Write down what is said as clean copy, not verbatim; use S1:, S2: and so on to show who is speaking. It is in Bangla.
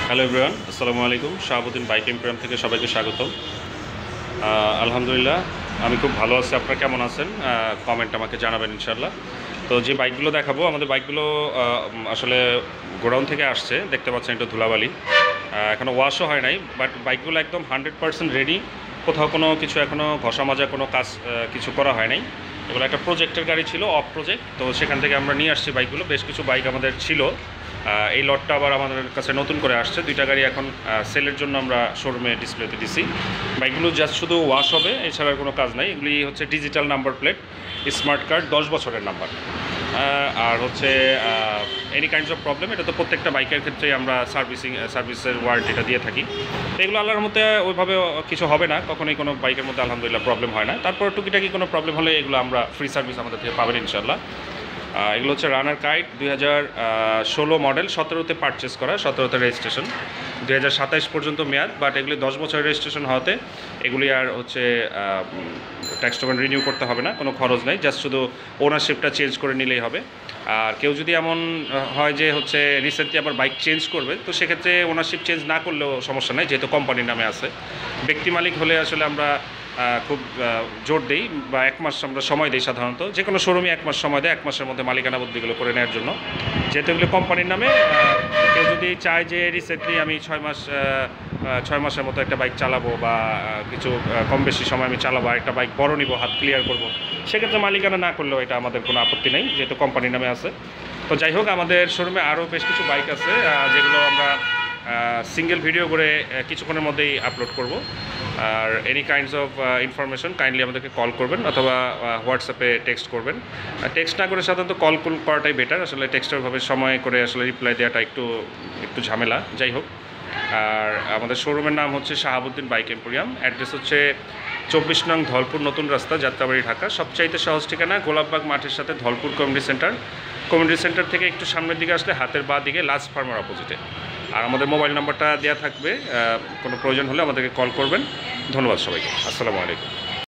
S1: হ্যালো এভরিওয়ান, আসসালামু আলাইকুম। শাহাবুদ্দিন বাইক এম্পোরিয়াম থেকে সবাইকে স্বাগতম। আলহামদুলিল্লাহ, আমি খুব ভালো আছি। আপনারা কেমন আছেন? কমেন্ট আমাকে জানাবেন ইনশাল্লাহ। তো যে বাইকগুলো দেখাবো, আমাদের বাইকগুলো আসলে গোডাউন থেকে আসছে। দেখতে পাচ্ছেন একটু ধুলাবালি, এখনও ওয়াশও হয় নাই, বাট বাইকগুলো একদম 100% রেডি। কোথাও কোনো কিছু এখনও ঘষা মাজা কোনো কাজ কিছু করা হয় নাই। এগুলো একটা প্রজেক্টের গাড়ি ছিল, অফ প্রজেক্ট। তো সেখান থেকে আমরা নিয়ে আসছি বাইকগুলো। বেশ কিছু বাইক আমাদের ছিল, এই লটটা আবার আমাদের কাছে নতুন করে আসছে। দুইটা গাড়ি এখন সেলের জন্য আমরা শোরুমে ডিসপ্লেতে দিছি। বাইকগুলো জাস্ট শুধু ওয়াশ হবে, এছাড়া কোনো কাজ নাই। এগুলি হচ্ছে digital number plate, smart card, 10 বছরের নাম্বার। আর হচ্ছে এনি কাইন্ডস অফ প্রবলেম, এটা তো প্রত্যেকটা বাইকের ক্ষেত্রেই আমরা সার্ভিসের ওয়ারেন্টিটা দিয়ে থাকি। তো এগুলো আল্লাহর মধ্যে ওইভাবে কিছু হবে না, কখনোই কোনো বাইকের মধ্যে আলহামদুলিল্লাহ প্রবলেম হয় না। তারপর টুকিটাকি কোনো প্রবলেম হলে এগুলো আমরা ফ্রি সার্ভিস আমাদের থেকে পাবেন ইনশাল্লাহ। এগুলো হচ্ছে রানার কাইট, 2016 মডেল, 17তে পারচেস করা, 17তে রেজিস্ট্রেশন, 2027 পর্যন্ত মেয়াদ। বাট এগুলি 10 বছরের রেজিস্ট্রেশন হওয়াতে এগুলি আর হচ্ছে ট্যাক্স টোকেন রিনিউ করতে হবে না, কোনো খরচ নেই। জাস্ট শুধু ওনারশিপটা চেঞ্জ করে নিলেই হবে। আর কেউ যদি এমন হয় যে হচ্ছে রিসেন্টলি আবার বাইক চেঞ্জ করবে, তো সেক্ষেত্রে ওনারশিপ চেঞ্জ না করলেও সমস্যা নেই, যেহেতু কোম্পানির নামে আছে। ব্যক্তি মালিক হলে আসলে আমরা খুব জোর দিই, বা 1 মাস আমরা সময় দিই। সাধারণত যে কোনো শোরুমে 1 মাস সময় দেয়, 1 মাসের মধ্যে মালিকানা বদলিগুলো করে নেওয়ার জন্য। যেহেতু এগুলো কোম্পানির নামে, কেউ যদি চায় যে রিসেন্টলি আমি 6 মাসের মতো একটা বাইক চালাবো, বা কিছু কম বেশি সময় আমি চালাবো, আর একটা বাইক বড় নিব, হাত ক্লিয়ার করব, সেক্ষেত্রে মালিকানা না করলেও এটা আমাদের কোনো আপত্তি নেই, যেহেতু কোম্পানির নামে আছে। তো যাই হোক, আমাদের শোরুমে আরও বেশ কিছু বাইক আছে, যেগুলো আমরা সিঙ্গেল ভিডিও করে কিছুক্ষণের মধ্যেই আপলোড করব। আর any kinds of information kindly আমাদেরকে কল করবেন, অথবা হোয়াটসঅ্যাপে টেক্সট করবেন। টেক্সট না করে সাধারণত কল করাটাই বেটার। আসলে টেক্সটেরভাবে সময় করে আসলে রিপ্লাই দেওয়াটা একটু ঝামেলা। যাই হোক, আর আমাদের শোরুমের নাম হচ্ছে শাহাবুদ্দিন বাইক এম্পোরিয়াম। অ্যাড্রেস হচ্ছে 24 নং ধলপুর নতুন রাস্তা, যাত্রাবাড়ি, ঢাকা। সবচাইতে সহজ ঠিকানা গোলাপবাগ মাঠের সাথে Dhalpur community centre. Community centre থেকে একটু সামনের দিকে আসলে হাতের বাঁ দিকে লাস্ট ফার্মার অপোজিটে। আর আমাদের মোবাইল নাম্বারটা দেওয়া থাকবে, কোনো প্রয়োজন হলে আমাদেরকে কল করবেন। ধন্যবাদ সবাইকে। আসসালামু আলাইকুম।